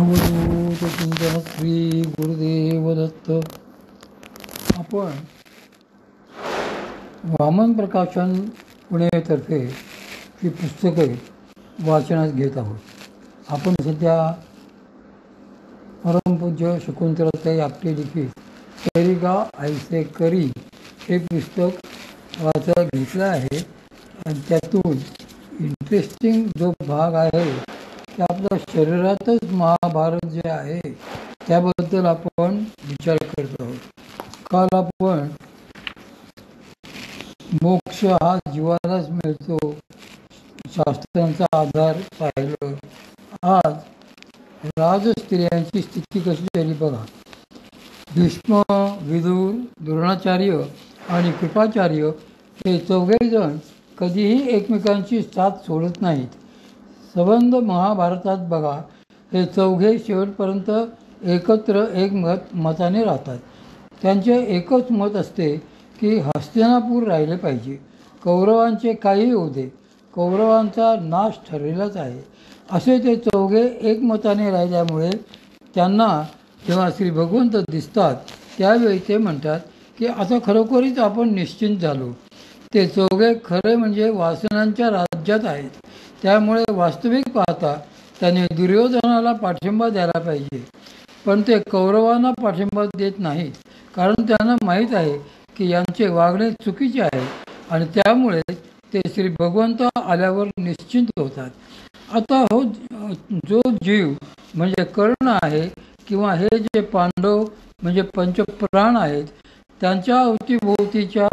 अवधूत चिंतन श्री गुरुदेव दत्त. आपण वामन प्रकाशन पुणेतर्फे ही पुस्तके वाचनात घेत आहोत. आपण सध्या परमपूज्य शकुंतलाताई आपटे लिखित करिगा ऐसे करी हे पुस्तक वाचायला घेतलं आहे. आणि त्यातून इंटरेस्टिंग जो भाग आहे की आपल्या शरीरातच महाभारत जे आहे त्याबद्दल आपण विचार करत आहोत. काल आपण मोक्ष हा जीवालाच मिळतो शास्त्रांचा आधार पाहिलं. आज राजस्त्रियांची स्थिती कशी झाली बघा. भीष्म, विदुर, द्रोणाचार्य आणि कृपाचार्य हे चौघेजण कधीही एकमेकांची साथ सोडत नाहीत. संबंध महाभारतात बघा, हे चौघे शेवटपर्यंत एकत्र मताने राहतात. त्यांचे एकच मत असते की हस्तिनापूर राहिले पाहिजे. कौरवांचे काही होऊ दे, कौरवांचा नाश ठरलेलाच आहे. असे ते चौघे एकमताने राहिल्यामुळे त्यांना जेव्हा श्री भगवंत दिसतात त्यावेळी ते म्हणतात की आता खरोखरीच आपण निश्चिंत झालो. ते चौघे खरे म्हणजे वासनांच्या राज्यात आहेत. त्यामुळे वास्तविक पाहता त्याने दुर्योधनाला पाठिंबा द्यायला पाहिजे, पण ते कौरवांना पाठिंबा देत नाहीत, कारण त्यांना माहीत आहे की यांचे वागणे चुकीचे आहे आणि त्यामुळे ते श्री भगवंत आल्यावर निश्चिंत होतात. आता जो जीव म्हणजे कर्ण आहे किंवा हे जे पांडव म्हणजे पंचप्राण आहेत, त्यांच्या अवतीभोवतीच्या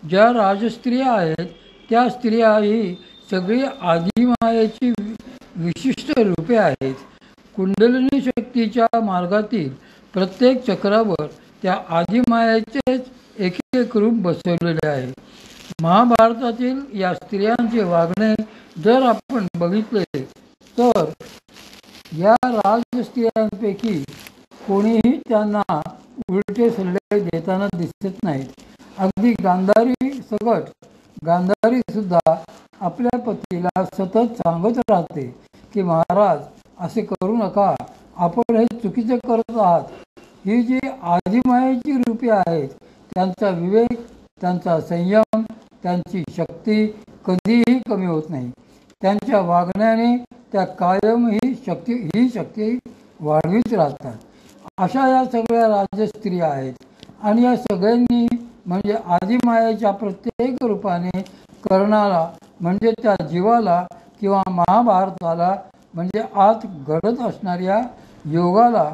ज्या राजस्त्रिया आहेत त्या स्त्रियाही सगळी आदिमायेची विशिष्ट रूपे आहेत. कुंडलिनी शक्तीच्या मार्गातील प्रत्येक चक्रावर त्या आदिमायेचेच एक एक रूप बसवलेले आहे. महाभारतातील या स्त्रियांचे वागणे जर आपण बघितले तर या राजस्त्रियांपैकी कोणीही त्यांना उलटे सल्ले देताना दिसत नाहीत. अगदी गांधारी सुद्धा आपल्या पतीला सतत सांगत राहते की महाराज असे करू नका, आपण हे चुकीचे करत आहात. ही जी आदिमायेची रूपे आहेत त्यांचा विवेक, त्यांचा संयम, त्यांची शक्ती कधीही कमी होत नाही. त्यांच्या वागण्याने त्या कायम ही शक्ती वाढवीत राहतात. अशा या सगळ्या राजस्त्रिया आहेत आणि या सगळ्यांनी म्हणजे आदिमायेच्या प्रत्येक रूपाने कर्णाला म्हणजे त्या जीवाला किंवा महाभारताला म्हणजे आत घडत असणाऱ्या योगाला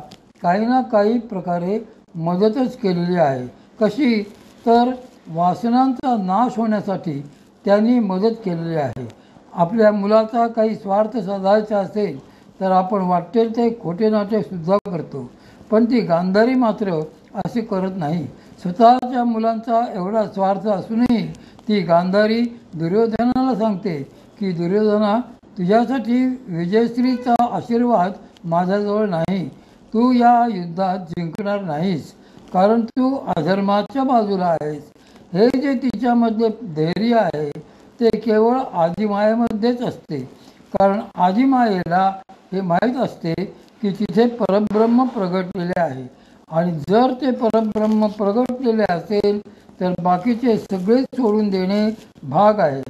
काही ना काही प्रकारे मदतच केलेली आहे. कशी तर वासनांचा नाश होण्यासाठी त्यांनी मदत केलेली आहे. आपल्या मुलाचा काही स्वार्थ साधायचा असेल तर आपण वाटेल ते खोटे नाटे सुद्धा करतो, पण ती गांधारी मात्र असे करत नाही. स्वतःच्या मुलांचा एवढा स्वार्थ असूनही ती गांधारी दुर्योधनाला सांगते की दुर्योधना, तुझ्यासाठी विजयश्रीचा आशीर्वाद माझ्याजवळ नाही. तू या युद्धात जिंकणार नाहीस, कारण तू अधर्माच्या बाजूला आहेस. हे जे तिच्यामधले धैर्य आहे ते केवळ आदिमायेमध्येच असते, कारण आदिमायेला हे माहीत असते की तिथे परब्रह्म प्रगटलेले आहे आणि जर ते परब्रह्म प्रगटलेले असेल तर बाकीचे सगळे सोडून देणे भाग आहे.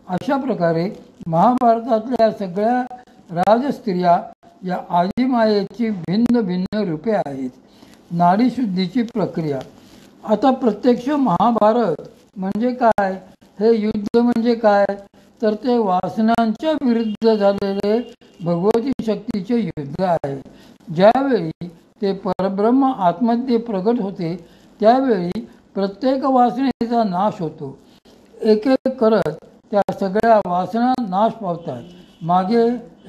अशा प्रकारे महाभारतातल्या सगळ्या राजस्त्रिया या आदिमायेची भिन्न भिन्न रूपे आहेत. नाडीशुद्धीची प्रक्रिया. आता प्रत्यक्ष महाभारत म्हणजे काय, हे युद्ध म्हणजे काय, तर ते वासनांच्या विरुद्ध झालेले भगवती शक्तीचे युद्ध आहे. ज्यावेळी ते परब्रह्म आतमध्ये प्रगट होते त्यावेळी प्रत्येक वासनेचा नाश होतो. एक एक करत त्या सगळ्या वासना नाश पावतात. मागे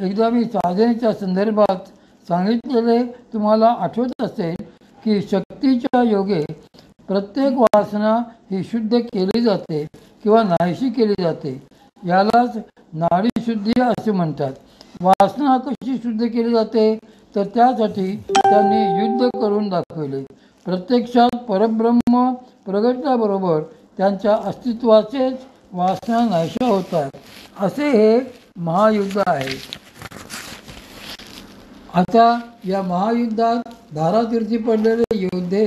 एकदा मी साधनेच्या संदर्भात सांगितलेले तुम्हाला आठवत असेल की शक्तीच्या योगे प्रत्येक वासना ही शुद्ध केली जाते किंवा नाहीशी केली जाते. यालाच नाडीशुद्धी असे म्हणतात. वासना कशी शुद्ध केली जाते तर त्यासाठी त्यांनी युद्ध करून दाखवले. प्रत्यक्षात परब्रह्म प्रगटल्याबरोबर त्यांच्या अस्तित्वाचेच वासना नाहीशा होतात. असे हे महायुद्ध आहे. आता या महायुद्धात धारातीर्थी पडलेले योद्धे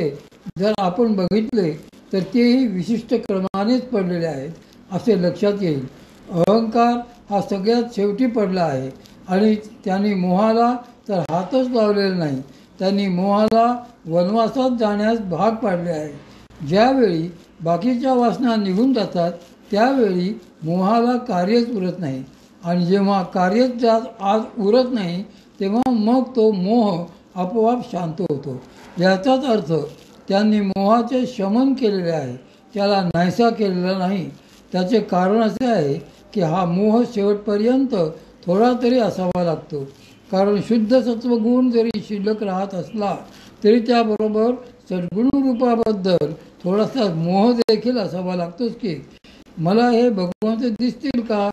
जर आपण बघितले तर तेही विशिष्ट क्रमानेच पडलेले आहेत असे लक्षात येईल. अहंकार हा सगळ्यात शेवटी पडला आहे आणि त्यांनी मोहाला तर हातच लावलेला नाही. त्यांनी मोहाला वनवासात जाण्यास भाग पाडले आहे. ज्यावेळी बाकीच्या वासना निघून जातात त्यावेळी मोहाला कार्यच उरत नाही आणि जेव्हा कार्यच त्यात आज उरत नाही तेव्हा मग तो मोह आपोआप शांत होतो. याचाच अर्थ त्यांनी मोहाचे शमन केलेले आहे, त्याला नाहीसा केलेला नाही. त्याचे कारण असे आहे की हा मोह शेवटपर्यंत थोडा तरी असावा लागतो. कारण शुद्ध सत्वगुण जरी शिल्लक राहत असला तरी त्याबरोबर सद्गुणरूपाबद्दल थोडासा मोह देखील असावा लागतोच की. मला हे भगवंत दिसतील का,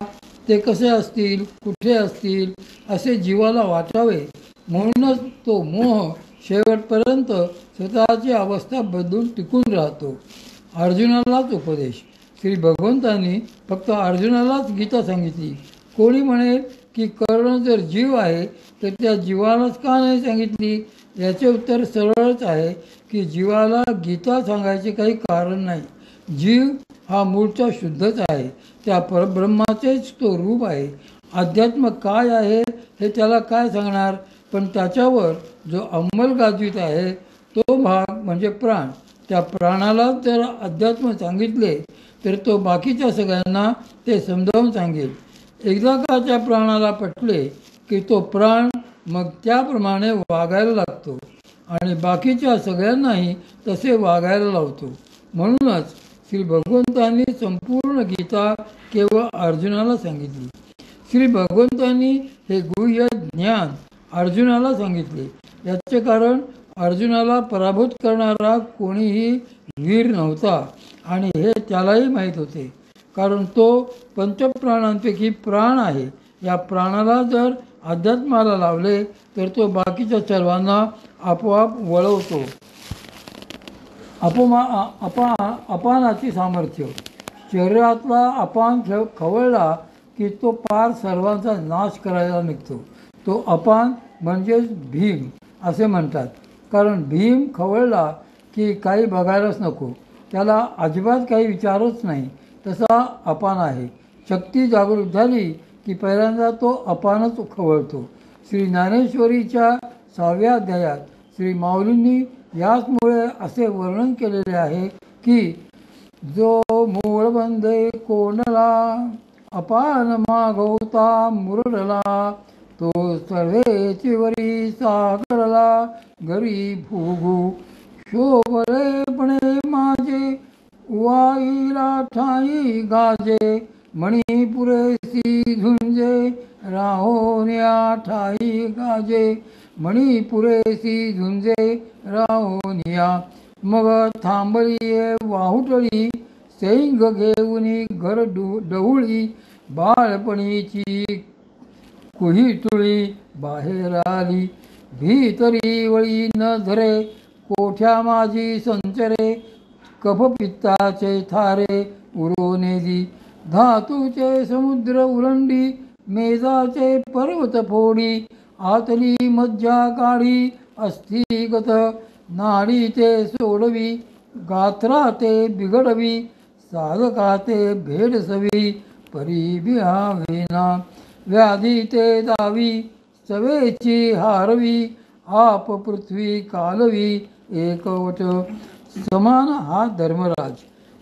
ते कसे असतील, कुठे असतील असे जीवाला वाटावे म्हणूनच तो मोह शेवटपर्यंत स्वतःची अवस्था बदलून टिकून राहतो. अर्जुनालाच उपदेश. श्री भगवंतांनी फक्त अर्जुनालाच गीता सांगितली. कोणी म्हणेल की कर्ण जर जीव आहे तर त्या जीवालाच का नाही सांगितली. याचे उत्तर सरळच आहे की जीवाला गीता सांगायचे काही कारण नाही. जीव हा मूळचा शुद्धच आहे, त्या परब्रह्माचेच तो रूप आहे. अध्यात्म काय आहे हे त्याला काय सांगणार, पण त्याच्यावर जो अंमल गाजवित आहे तो भाग म्हणजे प्राण. त्या प्राणाला जर अध्यात्म सांगितले तर तो बाकीच्या सगळ्यांना ते समजावून सांगेल. एकदा का त्या प्राणाला पटले की तो प्राण मग त्याप्रमाणे वागायला लागतो आणि बाकीच्या सगळ्यांनाही तसे वागायला लावतो. म्हणूनच श्री भगवंतांनी संपूर्ण गीता केवळ अर्जुनाला सांगितली. श्री भगवंतांनी हे गुह्य ज्ञान अर्जुनाला सांगितले. याचे कारण अर्जुनाला पराभूत करणारा कोणीही वीर नव्हता आणि हे त्यालाही माहीत होते. कारण तो पंचप्राणांपैकी प्राण आहे. या प्राणाला जर अध्यात्माला लावले तर तो बाकीच्या सर्वांना आपोआप वळवतो. अपानाची सामर्थ्य. शरीरातला अपान खवळला की तो पार सर्वांचा नाश करायला निघतो. तो अपान म्हणजेच भीम असे म्हणतात. कारण भीम खवळला की काही बघायलाच नको, त्याला अजिबात काही विचारच नाही, तसा अपान आहे. शक्ती जागृत झाली की पहिल्यांदा तो अपानच खवळतो. श्री ज्ञानेश्वरीच्या 6व्या अध्यायात श्री माऊलींनी याचमुळे असे वर्णन केलेले आहे की जो मूळ बंधे कोणला अपान मागवता मुरडला तो सर्वेची वरी सागरला गरी भूगू शोभलेपणे माझे वाईला ठाई गाजे मणी पुरेसी झुंजे राहोनिया ठाई गाजे मणी पुरेसी झुंजे राहोनिया. मग थांबली वाहुटळी सैंग घेऊनी घर डहुळी बाळपणीची कुहीटुळी बाहेर आली. भीतरी वळी न धरे कोठ्या माझी संचरे कफ पित्ताचे थारे उरोनेदी धातूचे समुद्र उलंडी मेजाचे पर्वत फोडी आतली मज्जा काढी अस्थिगत नाडी ते सोडवी गात्रा ते बिघडवी साधका ते भेडसवी परी बिहावेना व्याधी ते दावी सवेची हारवी आप पृथ्वी कालवी एकवट. समान हा धर्मराज.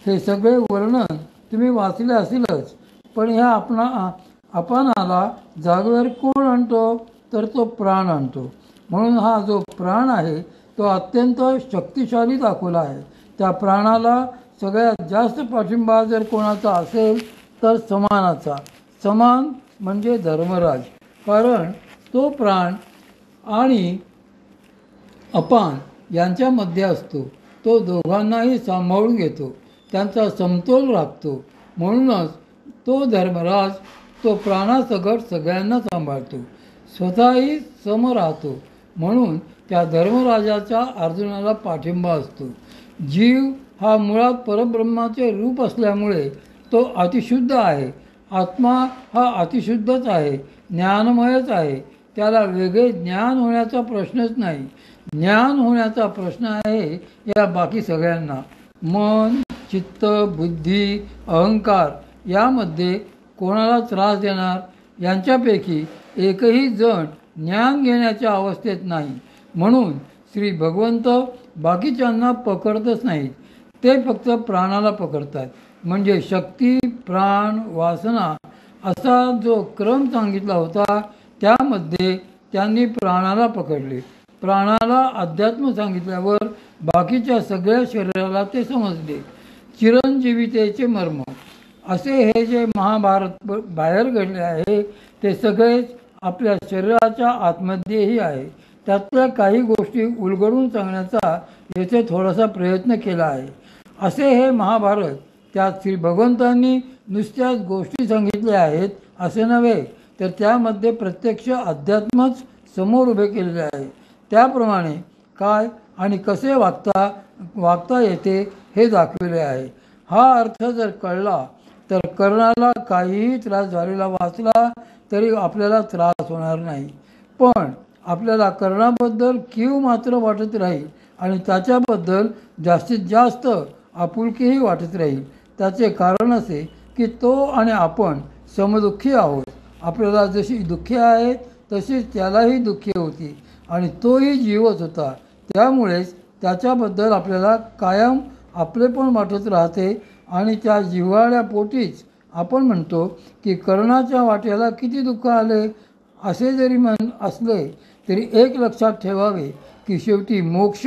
हे सगळे वर्णन तुम्ही वाचले असेलच, पण ह्या अपानाला जागेवर कोण आणतो तर तो प्राण आणतो. म्हणून हा जो प्राण आहे तो अत्यंत शक्तिशाली दाखवला आहे. त्या प्राणाला सगळ्यात जास्त पाठिंबा जर कोणाचा असेल तर समानाचा. समान म्हणजे धर्मराज. कारण तो प्राण आणि अपान यांच्यामध्ये असतो. तो दोघांनाही सांभाळून घेतो, त्यांचा समतोल राखतो. म्हणूनच तो धर्मराज तो प्राणासकट सगळ्यांना सांभाळतो, स्वतःही सम राहतो. म्हणून त्या धर्मराजाचा अर्जुनाला पाठिंबा असतो. जीव हा मुळात परब्रह्माचे रूप असल्यामुळे तो अतिशुद्ध आहे. आत्मा हा अतिशुद्धच आहे, ज्ञानमयच आहे. त्याला वेगळे ज्ञान होण्याचा प्रश्नच नाही. ज्ञान होण्याचा प्रश्न आहे या बाकी सगळ्यांना. मन, चित्त, बुद्धी, अहंकार यामध्ये कोणाला त्रास देणार? यांच्यापैकी एकही जण ज्ञान घेण्याच्या अवस्थेत नाही. म्हणून श्री भगवंत बाकीच्यांना पकडतच नाहीत. ते फक्त प्राणाला पकडतात. म्हणजे शक्ती, प्राण, वासना असा जो क्रम सांगितला होता त्यामध्ये त्यांनी प्राणाला पकडले. प्राणाला अध्यात्म सांगितल्यावर बाकीच्या सगळ्या शरीराला ते समजले. चिरंजीवितेचे मर्म असे हे जे महाभारत बाहेर घडले आहे ते सगळेच आपल्या शरीराच्या आतमध्येही आहे. त्यातल्या काही गोष्टी उलगडून सांगण्याचा येथे थोडासा प्रयत्न केला आहे. असे हे महाभारत त्यात श्री भगवंतांनी नुसत्याच गोष्टी सांगितल्या आहेत असे नव्हे, तर त्यामध्ये प्रत्यक्ष अध्यात्मच समोर उभे केलेले आहे. त्याप्रमाणे काय आणि कसे वागता येते हे दाखविले आहे. हा अर्थ जर कळला तर कर्णाला काहीही त्रास झालेला वाचला तरी आपल्याला त्रास होणार नाही. पण आपल्याला कर्णाबद्दल कीव मात्र वाटत राहील आणि त्याच्याबद्दल जास्तीत जास्त आपुलकीही वाटत राहील. त्याचे कारण असे की तो आणि आपण समदुःखी आहोत. आपल्याला जशी दुःखे आहेत तशीच त्यालाही दुःखे होती आणि तोही जीवच होता. त्यामुळेच त्याच्याबद्दल आपल्याला कायम आपलेपण वाटत राहते आणि त्या जिव्हाळ्या पोटीच आपण म्हणतो की कर्णाच्या वाट्याला किती दुःख आले. असे जरी असले तरी एक लक्षात ठेवावे की शेवटी मोक्ष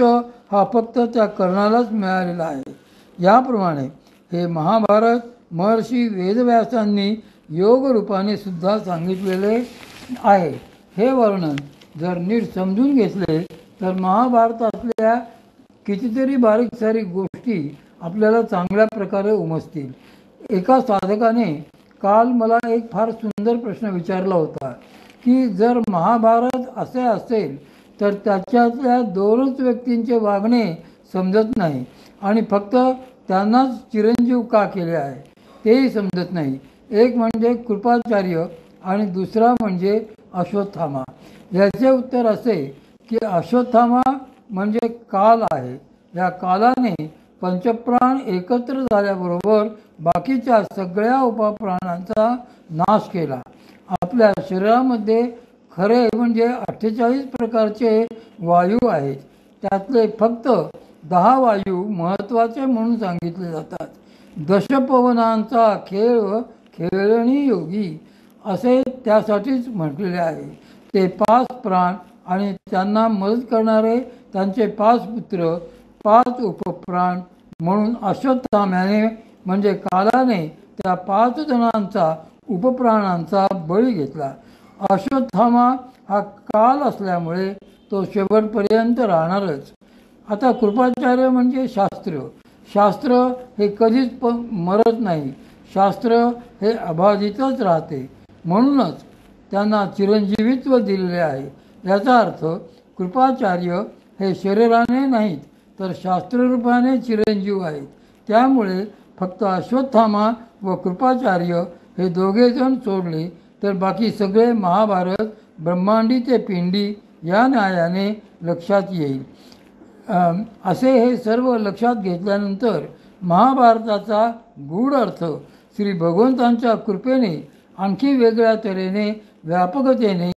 हा फक्त त्या कर्णालाच मिळालेला आहे. याप्रमाणे हे महाभारत महर्षी वेदव्यासांनी योग रूपाने सुद्धा सांगितलेले आहे. हे वर्णन जर नीट समजून घेतले तर महाभारतातल्या कितीतरी बारीक सारीक गोष्टी आपल्याला चांगल्या प्रकारे उमजतील. एका साधकाने काल मला एक फार सुंदर प्रश्न विचारला होता की जर महाभारत असे असेल तर त्याच्यातल्या दोनच व्यक्तींचे वागणे समजत नाही आणि फक्त त्यांनाच चिरंजीव का केले आहे तेही समजत नाही. एक म्हणजे कृपाचार्य आणि दुसरा म्हणजे अश्वत्थामा. याचे उत्तर असे की अश्वत्थामा म्हणजे काल आहे. या कालाने पंचप्राण एकत्र झाल्याबरोबर बाकीच्या सगळ्या उपप्राणांचा नाश केला. आपल्या शरीरामध्ये खरे म्हणजे 48 प्रकारचे वायू आहेत. त्यातले फक्त 10 वायू महत्त्वाचे म्हणून सांगितले जातात. दशपवनांचा खेळ खेळणी योगी असे त्यासाठीच म्हटलेले आहे. ते 5 प्राण आणि त्यांना मदत करणारे त्यांचे 5 पुत्र, 5 उपप्राण म्हणून अश्वत्थाम्याने म्हणजे कालाने त्या 5 जणांचा उपप्राणांचा बळी घेतला. अश्वत्थामा हा काल असल्यामुळे तो शेवटपर्यंत राहणारच. आता कृपाचार्य म्हणजे शास्त्र. शास्त्र हे कधीच मरत नाही. शास्त्र हे अबाधितच राहते. म्हणूनच त्यांना चिरंजीवित्व दिलेले आहे. याचा अर्थ कृपाचार्य हे शरीराने नाहीत तर शास्त्ररूपाने चिरंजीव आहेत. त्यामुळे फक्त अश्वत्थामा व कृपाचार्य हे दोघेजण सोडले तर बाकी सगळे महाभारत ब्रह्मांडी ते पिंडी या न्यायाने लक्षात येईल. असे हे सर्व लक्षात घेतल्यानंतर महाभारताचा गूढ अर्थ श्री भगवंतांच्या कृपेने आणखी वेगळ्या तऱ्हेने व्यापकतेने